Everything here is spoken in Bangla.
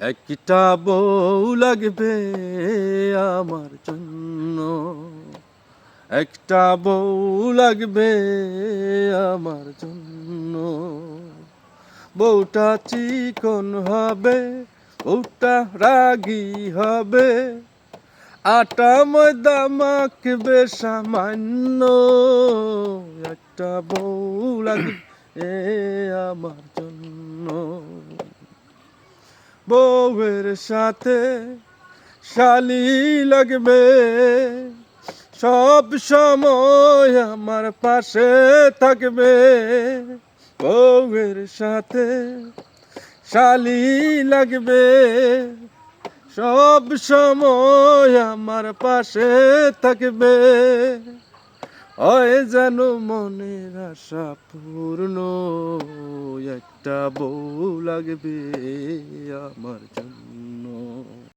একটা বউ লাগবে আমার জন্য, একটা বউ লাগবে আমার জন্য। বউটা চিকন হবে, বউটা রাগী হবে, আটা ময়দা মাখবে সামান্য। একটা বউ লাগবে আমার জন্য। বউয়ের সাথে শালি লাগবে, সব সময় আমার পাশে থাকবে। বউয়ের সাথে শালি লাগবে, সব সময় আমার পাশে থাকবে। হয় যেন মনের আশা পূর্ণ, একটা বউ লাগবে আমার জন্য।